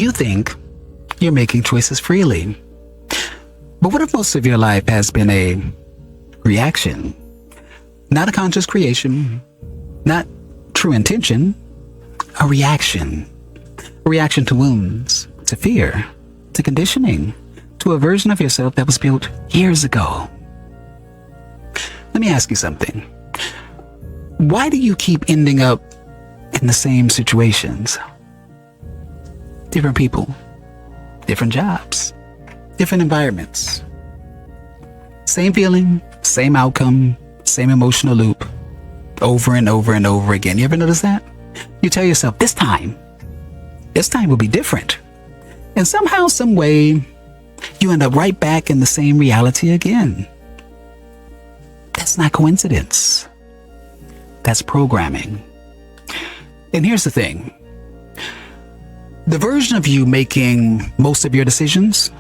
You think you're making choices freely. But what if most of your life has been a reaction? Not a conscious creation, not true intention, a reaction. A reaction to wounds, to fear, to conditioning, to a version of yourself that was built years ago. Let me ask you something. Why do you keep ending up in the same situations? Different people, different jobs, different environments. Same feeling, same outcome, same emotional loop, over and over and over again. You ever notice that? You tell yourself, this time will be different. And somehow, some way, you end up right back in the same reality again. That's not coincidence. That's programming. And here's the thing. The version of you making most of your decisions,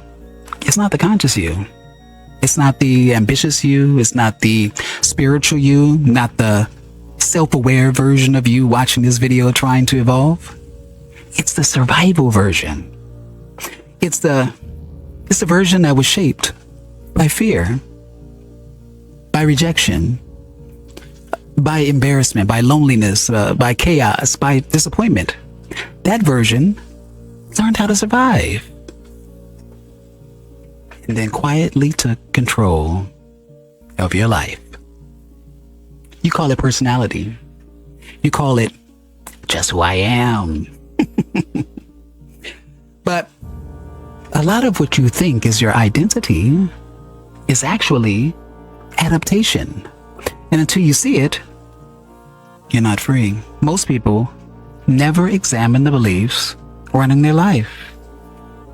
it's not the conscious you. It's not the ambitious you. It's not the spiritual you, not the self-aware version of you watching this video trying to evolve. It's the survival version. It's the version that was shaped by fear, by rejection, by embarrassment, by loneliness, by chaos, by disappointment. That version learned how to survive and then quietly took control of your life. You call it personality. You call it just who I am. But a lot of what you think is your identity is actually adaptation. And until you see it, you're not free. Most people never examine the beliefs running their life.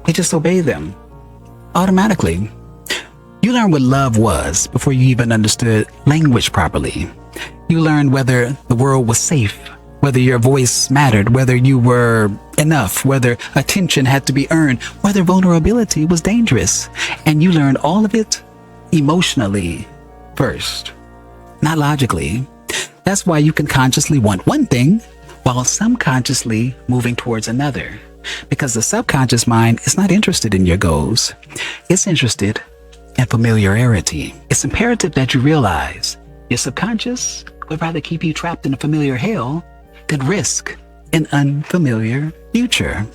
They just obey them automatically. You learned what love was before you even understood language properly. You learned whether the world was safe, whether your voice mattered, whether you were enough, whether attention had to be earned, whether vulnerability was dangerous. And you learned all of it emotionally first, not logically. That's why you can consciously want one thing while subconsciously moving towards another. Because the subconscious mind is not interested in your goals. It's interested in familiarity. It's imperative that you realize your subconscious would rather keep you trapped in a familiar hell than risk an unfamiliar future.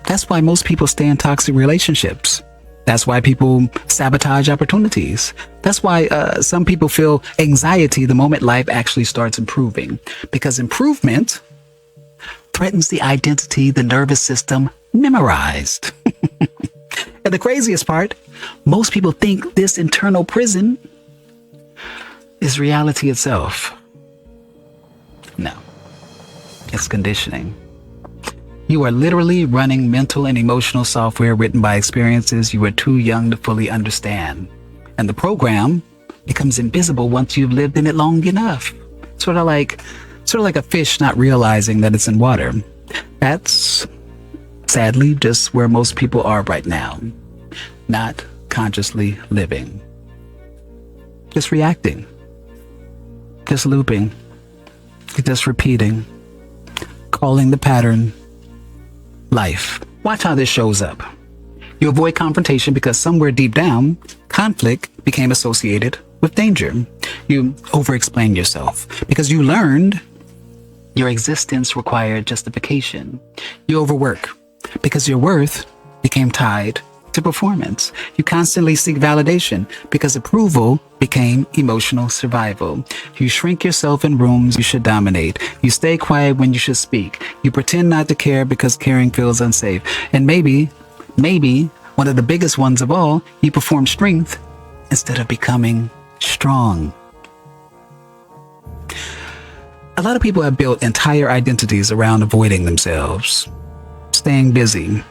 That's why most people stay in toxic relationships. That's why people sabotage opportunities. That's why some people feel anxiety the moment life actually starts improving. Because improvement threatens the identity the nervous system memorized. And the craziest part, most people think this internal prison is reality itself. No, it's conditioning. You are literally running mental and emotional software written by experiences you were too young to fully understand. And the program becomes invisible once you've lived in it long enough. Sort of like a fish not realizing that it's in water. That's sadly just where most people are right now. Not consciously living. Just reacting. Just looping. Just repeating. Calling the pattern life. Watch how this shows up. You avoid confrontation because somewhere deep down, conflict became associated with danger. You over-explain yourself because you learned your existence required justification. You overwork because your worth became tied to performance. You constantly seek validation because approval became emotional survival. You shrink yourself in rooms you should dominate. You stay quiet when you should speak. You pretend not to care because caring feels unsafe. And maybe one of the biggest ones of all, you perform strength instead of becoming strong. A lot of people have built entire identities around avoiding themselves, staying busy,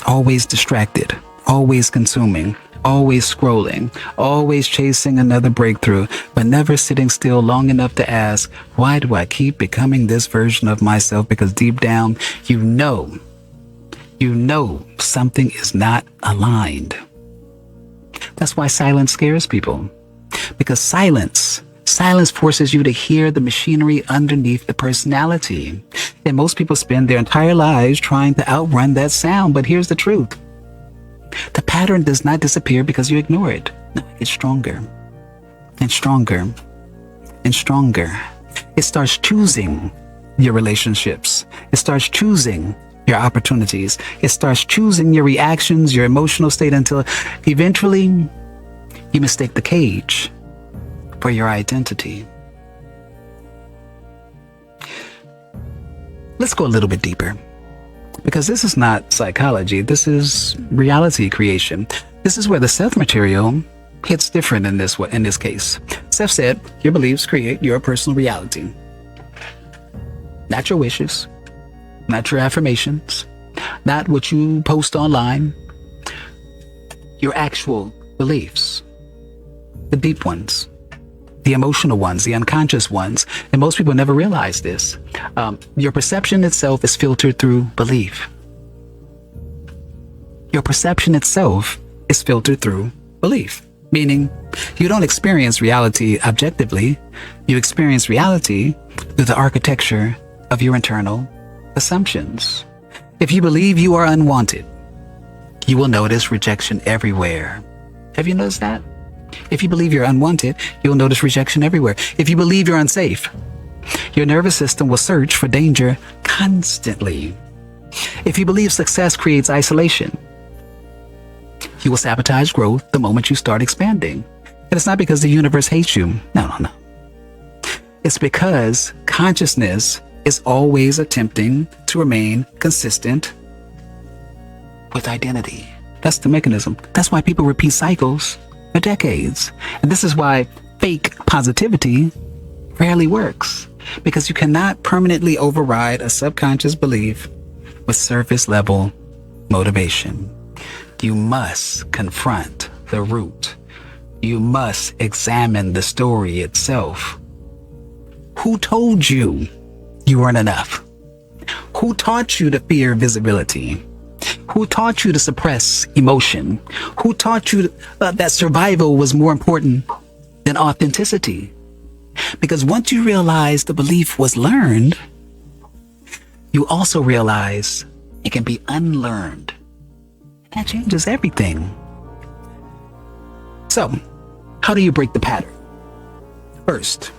always distracted, always consuming, always scrolling, always chasing another breakthrough, but never sitting still long enough to ask, why do I keep becoming this version of myself? Because deep down, you know something is not aligned. That's why silence scares people. Because silence forces you to hear the machinery underneath the personality. And most people spend their entire lives trying to outrun that sound. But here's the truth. The pattern does not disappear because you ignore it. No, it gets stronger and stronger and stronger. It starts choosing your relationships. It starts choosing your opportunities. It starts choosing your reactions, your emotional state, until eventually you mistake the cage for your identity. Let's go a little bit deeper, because this is not psychology. This is reality creation. This is where the Seth material hits different in this case. Seth said, your beliefs create your personal reality. Not your wishes, not your affirmations, not what you post online. Your actual beliefs, the deep ones, the emotional ones, the unconscious ones. And most people never realize this. Your perception itself is filtered through belief. Your perception itself is filtered through belief, meaning you don't experience reality objectively. You experience reality through the architecture of your internal assumptions. If you believe you are unwanted, you will notice rejection everywhere. Have you noticed that? If you believe you're unwanted, you'll notice rejection everywhere. If you believe you're unsafe, your nervous system will search for danger constantly. If you believe success creates isolation, you will sabotage growth the moment you start expanding. And it's not because the universe hates you. No. It's because consciousness is always attempting to remain consistent with identity. That's the mechanism. That's why people repeat cycles for decades. And this is why fake positivity rarely works, because you cannot permanently override a subconscious belief with surface level motivation. You must confront the root. You must examine the story itself. Who told you you weren't enough? Who taught you to fear visibility? Who taught you to suppress emotion? Who taught you that survival was more important than authenticity? Because once you realize the belief was learned, you also realize it can be unlearned. That changes everything. So, how do you break the pattern? First,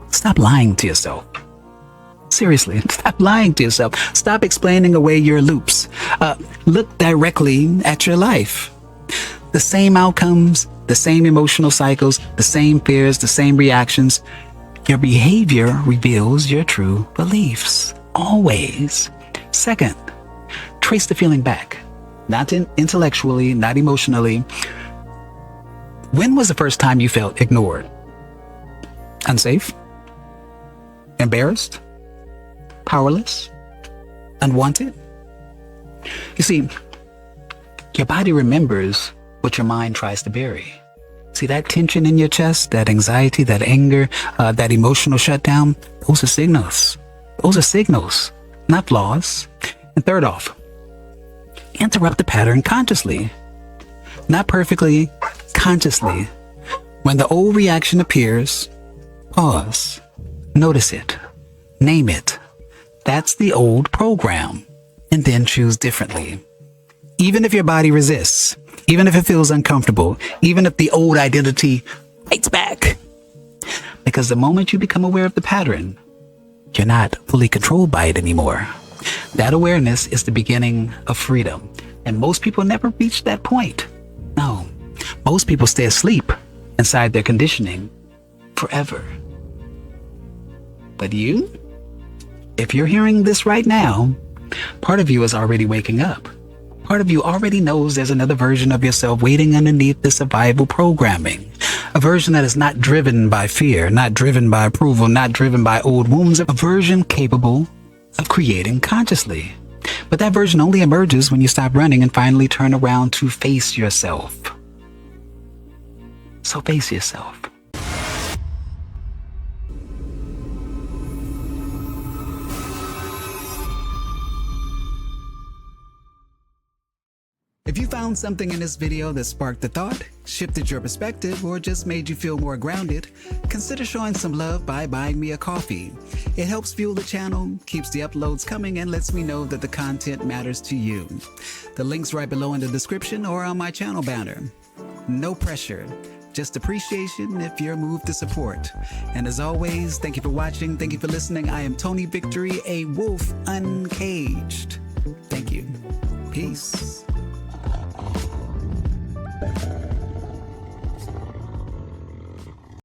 stop lying to yourself. Seriously, stop lying to yourself. Stop explaining away your loops. Look directly at your life. The same outcomes, the same emotional cycles, the same fears, the same reactions. Your behavior reveals your true beliefs. Always. Second, trace the feeling back. Not intellectually, not emotionally. When was the first time you felt ignored? Unsafe? Embarrassed? Powerless? Unwanted? You see, your body remembers what your mind tries to bury. See that tension in your chest, that anxiety, that anger, that emotional shutdown? Those are signals. Those are signals, not flaws. And third off, interrupt the pattern consciously. Not perfectly, consciously. When the old reaction appears, pause, notice it, name it. That's the old program. And then choose differently. Even if your body resists, even if it feels uncomfortable, even if the old identity fights back. Because the moment you become aware of the pattern, you're not fully controlled by it anymore. That awareness is the beginning of freedom. And most people never reach that point. No, most people stay asleep inside their conditioning forever. But you, if you're hearing this right now, part of you is already waking up. Part of you already knows there's another version of yourself waiting underneath the survival programming. A version that is not driven by fear, not driven by approval, not driven by old wounds. A version capable of creating consciously. But that version only emerges when you stop running and finally turn around to face yourself. So face yourself. If you found something in this video that sparked a thought, shifted your perspective, or just made you feel more grounded, consider showing some love by buying me a coffee. It helps fuel the channel, keeps the uploads coming, and lets me know that the content matters to you. The link's right below in the description or on my channel banner. No pressure, just appreciation if you're moved to support. And as always, thank you for watching, thank you for listening. I am Tony Victory, a wolf uncaged. Thank you. Peace.